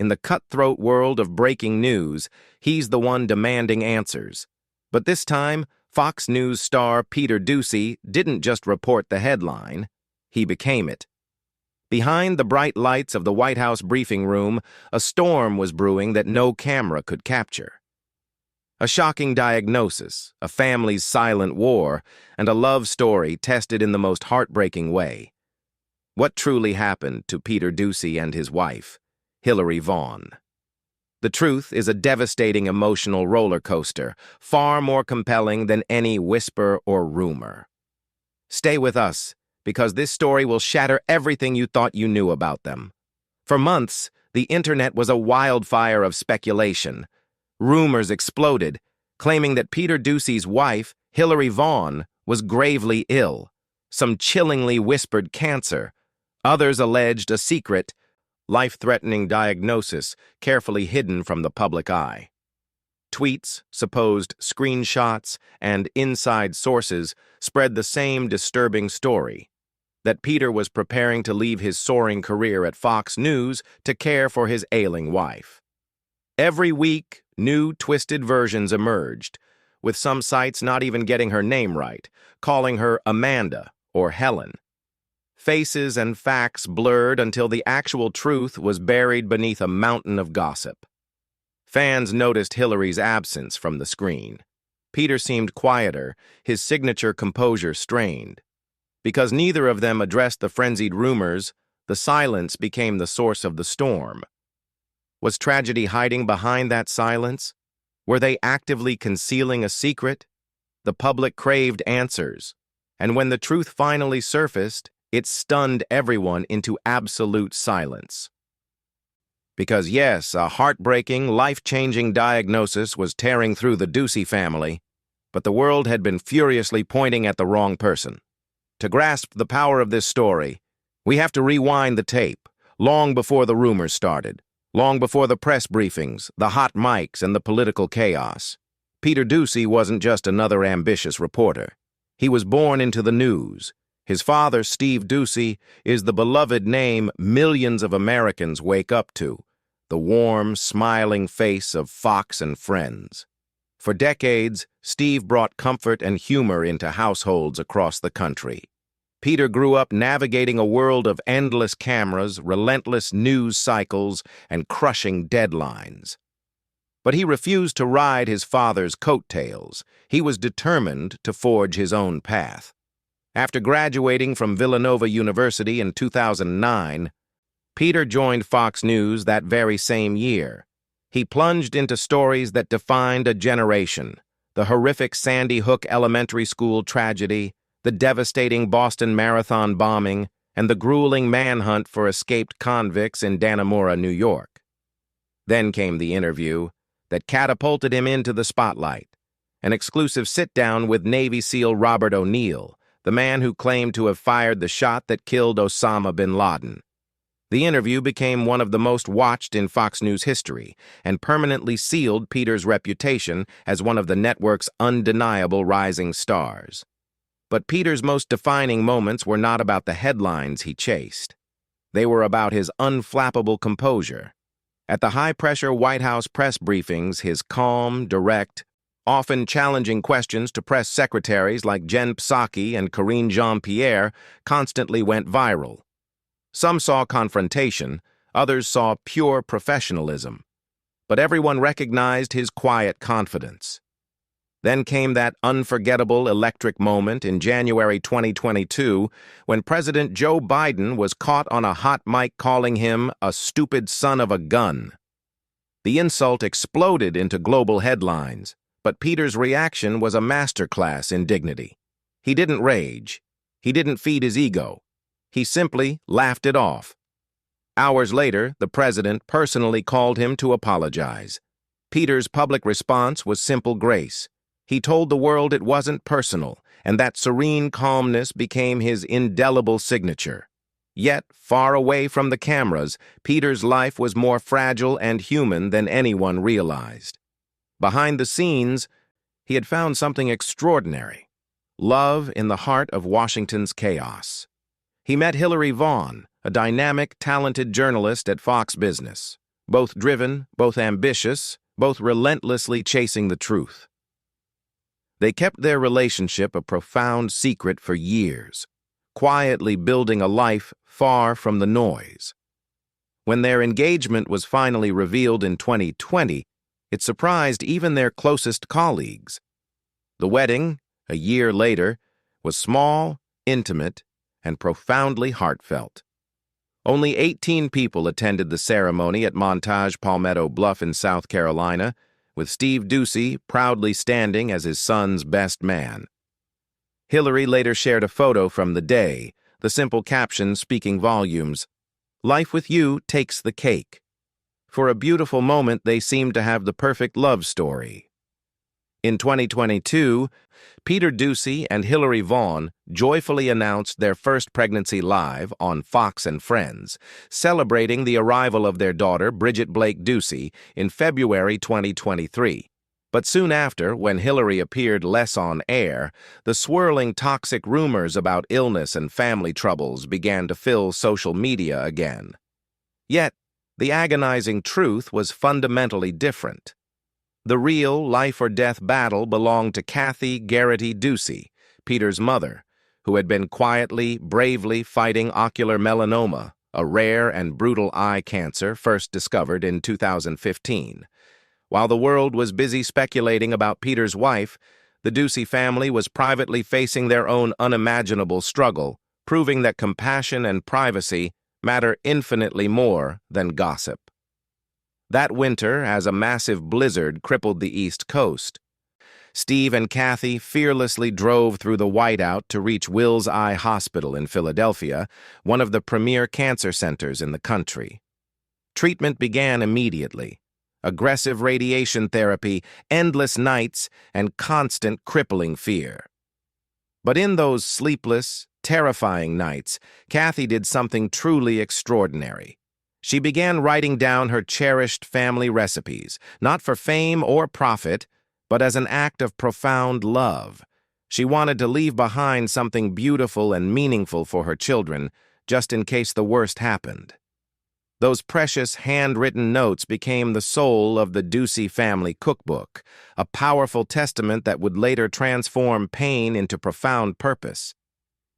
In the cutthroat world of breaking news, he's the one demanding answers. But this time, Fox News star Peter Doocy didn't just report the headline, he became it. Behind the bright lights of the White House briefing room, a storm was brewing that no camera could capture. A shocking diagnosis, a family's silent war, and a love story tested in the most heartbreaking way. What truly happened to Peter Doocy and his wife, Hillary Vaughn? The truth is a devastating emotional roller coaster, far more compelling than any whisper or rumor. Stay with us, because this story will shatter everything you thought you knew about them. For months, the internet was a wildfire of speculation. Rumors exploded, claiming that Peter Doocy's wife, Hillary Vaughn, was gravely ill. Some chillingly whispered cancer. Others alleged a secret, life-threatening diagnosis carefully hidden from the public eye. Tweets, supposed screenshots, and inside sources spread the same disturbing story, that Peter was preparing to leave his soaring career at Fox News to care for his ailing wife. Every week, new twisted versions emerged, with some sites not even getting her name right, calling her Amanda or Helen. Faces and facts blurred until the actual truth was buried beneath a mountain of gossip. Fans noticed Hillary's absence from the screen. Peter seemed quieter, his signature composure strained. Because neither of them addressed the frenzied rumors, the silence became the source of the storm. Was tragedy hiding behind that silence? Were they actively concealing a secret? The public craved answers, and when the truth finally surfaced, it stunned everyone into absolute silence. Because yes, a heartbreaking, life-changing diagnosis was tearing through the Doocy family, but the world had been furiously pointing at the wrong person. To grasp the power of this story, we have to rewind the tape, long before the rumors started, long before the press briefings, the hot mics, and the political chaos. Peter Doocy wasn't just another ambitious reporter. He was born into the news. His father, Steve Doocy, is the beloved name millions of Americans wake up to, the warm, smiling face of Fox and Friends. For decades, Steve brought comfort and humor into households across the country. Peter grew up navigating a world of endless cameras, relentless news cycles, and crushing deadlines. But he refused to ride his father's coattails. He was determined to forge his own path. After graduating from Villanova University in 2009, Peter joined Fox News that very same year. He plunged into stories that defined a generation: the horrific Sandy Hook Elementary School tragedy, the devastating Boston Marathon bombing, and the grueling manhunt for escaped convicts in Dannemora, New York. Then came the interview that catapulted him into the spotlight, an exclusive sit-down with Navy SEAL Robert O'Neill, the man who claimed to have fired the shot that killed Osama bin Laden. The interview became one of the most watched in Fox News history and permanently sealed Peter's reputation as one of the network's undeniable rising stars. But Peter's most defining moments were not about the headlines he chased. They were about his unflappable composure. At the high-pressure White House press briefings, his calm, direct, often challenging questions to press secretaries like Jen Psaki and Karine Jean-Pierre constantly went viral. Some saw confrontation, others saw pure professionalism. But everyone recognized his quiet confidence. Then came that unforgettable electric moment in January 2022 when President Joe Biden was caught on a hot mic calling him a stupid son of a gun. The insult exploded into global headlines, but Peter's reaction was a masterclass in dignity. He didn't rage. He didn't feed his ego. He simply laughed it off. Hours later, the president personally called him to apologize. Peter's public response was simple grace. He told the world it wasn't personal, and that serene calmness became his indelible signature. Yet, far away from the cameras, Peter's life was more fragile and human than anyone realized. Behind the scenes, he had found something extraordinary: love in the heart of Washington's chaos. He met Hillary Vaughn, a dynamic, talented journalist at Fox Business. both driven, both ambitious, both relentlessly chasing the truth. They kept their relationship a profound secret for years, quietly building a life far from the noise. When their engagement was finally revealed in 2020, it surprised even their closest colleagues. The wedding, a year later, was small, intimate, and profoundly heartfelt. Only 18 people attended the ceremony at Montage Palmetto Bluff in South Carolina, with Steve Doocy proudly standing as his son's best man. Hillary later shared a photo from the day, the simple caption speaking volumes. "Life with you takes the cake." For a beautiful moment, they seemed to have the perfect love story. In 2022, Peter Doocy and Hillary Vaughn joyfully announced their first pregnancy live on Fox and Friends, celebrating the arrival of their daughter, Bridget Blake Doocy, in February 2023. But soon after, when Hillary appeared less on air, the swirling toxic rumors about illness and family troubles began to fill social media again. Yet, the agonizing truth was fundamentally different. The real life-or-death battle belonged to Kathy Garrity Doocy, Peter's mother, who had been quietly, bravely fighting ocular melanoma, a rare and brutal eye cancer first discovered in 2015. While the world was busy speculating about Peter's wife, the Doocy family was privately facing their own unimaginable struggle, proving that compassion and privacy matter infinitely more than gossip. That winter, as a massive blizzard crippled the East Coast, Steve and Kathy fearlessly drove through the whiteout to reach Wills Eye Hospital in Philadelphia, one of the premier cancer centers in the country. Treatment began immediately. Aggressive radiation therapy, endless nights, and constant crippling fear. But in those sleepless, terrifying nights, Kathy did something truly extraordinary. She began writing down her cherished family recipes, not for fame or profit, but as an act of profound love. She wanted to leave behind something beautiful and meaningful for her children, just in case the worst happened. Those precious handwritten notes became the soul of the Doocy family cookbook, a powerful testament that would later transform pain into profound purpose.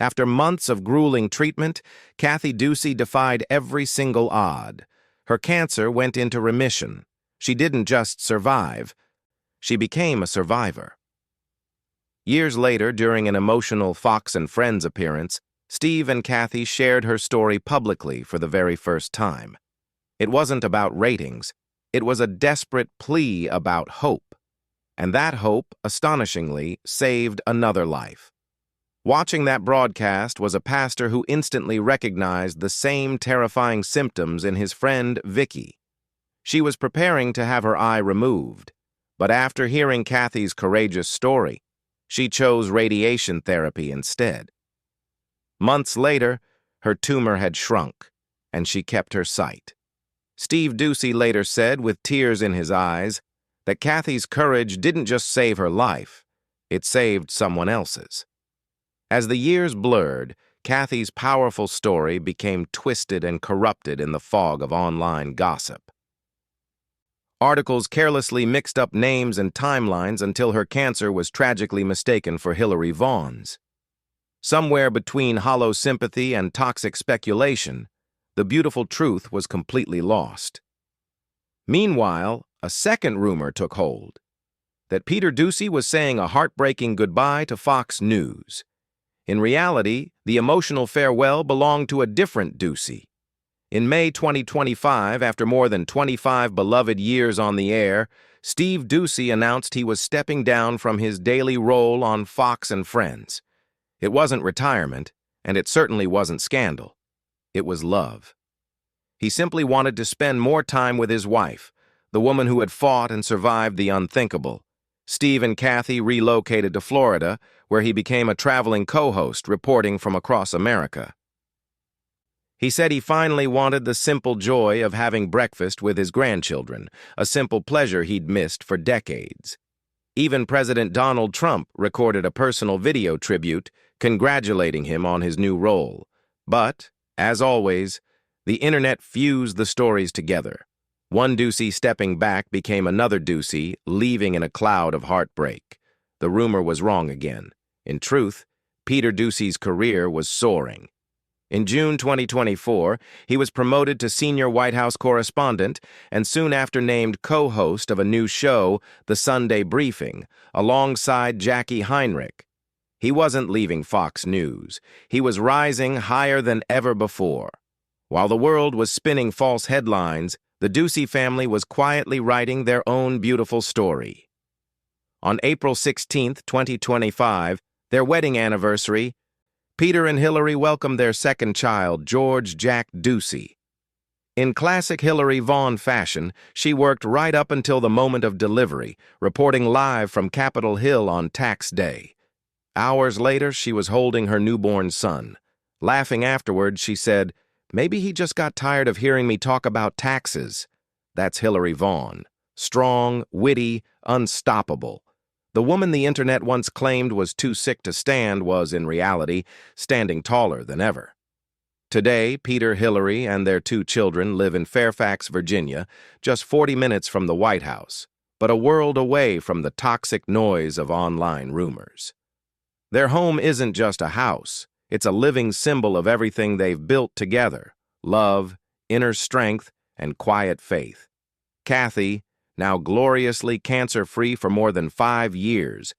After months of grueling treatment, Kathy Doocy defied every single odd. Her cancer went into remission. She didn't just survive. She became a survivor. Years later, during an emotional Fox and Friends appearance, Steve and Kathy shared her story publicly for the very first time. It wasn't about ratings. It was a desperate plea about hope. And that hope, astonishingly, saved another life. Watching that broadcast was a pastor who instantly recognized the same terrifying symptoms in his friend Vicky. She was preparing to have her eye removed, but after hearing Kathy's courageous story, she chose radiation therapy instead. Months later, her tumor had shrunk, and she kept her sight. Steve Doocy later said, with tears in his eyes, that Kathy's courage didn't just save her life, it saved someone else's. As the years blurred, Kathy's powerful story became twisted and corrupted in the fog of online gossip. Articles carelessly mixed up names and timelines until her cancer was tragically mistaken for Hillary Vaughn's. Somewhere between hollow sympathy and toxic speculation, the beautiful truth was completely lost. Meanwhile, a second rumor took hold, that Peter Doocy was saying a heartbreaking goodbye to Fox News. In reality, the emotional farewell belonged to a different Doocy. In May 2025, after more than 25 beloved years on the air, Steve Doocy announced he was stepping down from his daily role on Fox and Friends. It wasn't retirement, and it certainly wasn't scandal. It was love. He simply wanted to spend more time with his wife, the woman who had fought and survived the unthinkable. Steve and Kathy relocated to Florida, where he became a traveling co-host reporting from across America. He said he finally wanted the simple joy of having breakfast with his grandchildren, a simple pleasure he'd missed for decades. Even President Donald Trump recorded a personal video tribute congratulating him on his new role. But, as always, the internet fused the stories together. One Doocy stepping back became another Doocy, leaving in a cloud of heartbreak. The rumor was wrong again. In truth, Peter Doocy's career was soaring. In June 2024, he was promoted to senior White House correspondent and soon after named co-host of a new show, The Sunday Briefing, alongside Jackie Heinrich. He wasn't leaving Fox News. He was rising higher than ever before. While the world was spinning false headlines, the Doocy family was quietly writing their own beautiful story. On April 16, 2025, their wedding anniversary, Peter and Hillary welcomed their second child, George Jack Doocy. In classic Hillary Vaughn fashion, she worked right up until the moment of delivery, reporting live from Capitol Hill on tax day. Hours later, she was holding her newborn son. Laughing afterward, she said, "Maybe he just got tired of hearing me talk about taxes." That's Hillary Vaughn. Strong, witty, unstoppable. The woman the internet once claimed was too sick to stand was, in reality, standing taller than ever. Today, Peter, Hillary, and their two children live in Fairfax, Virginia, just 40 minutes from the White House, but a world away from the toxic noise of online rumors. Their home isn't just a house. It's a living symbol of everything they've built together: love, inner strength, and quiet faith. Kathy, now gloriously cancer-free for more than 5 years,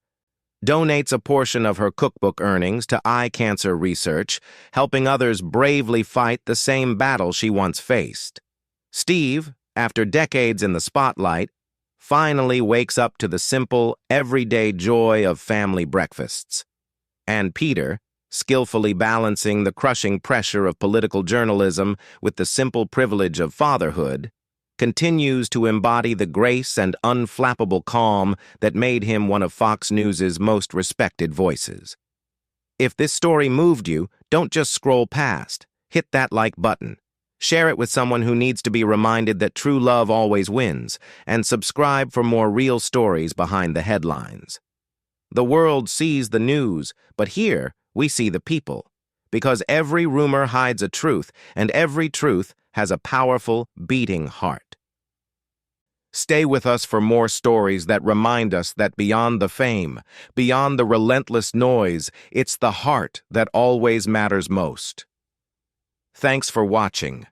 donates a portion of her cookbook earnings to eye cancer research, helping others bravely fight the same battle she once faced. Steve, after decades in the spotlight, finally wakes up to the simple, everyday joy of family breakfasts. And Peter, skillfully balancing the crushing pressure of political journalism with the simple privilege of fatherhood, continues to embody the grace and unflappable calm that made him one of Fox News' most respected voices. If this story moved you, don't just scroll past. Hit that like button. Share it with someone who needs to be reminded that true love always wins, and subscribe for more real stories behind the headlines. The world sees the news, but here we see the people. Because every rumor hides a truth, and every truth has a powerful, beating heart. Stay with us for more stories that remind us that beyond the fame, beyond the relentless noise, it's the heart that always matters most. Thanks for watching.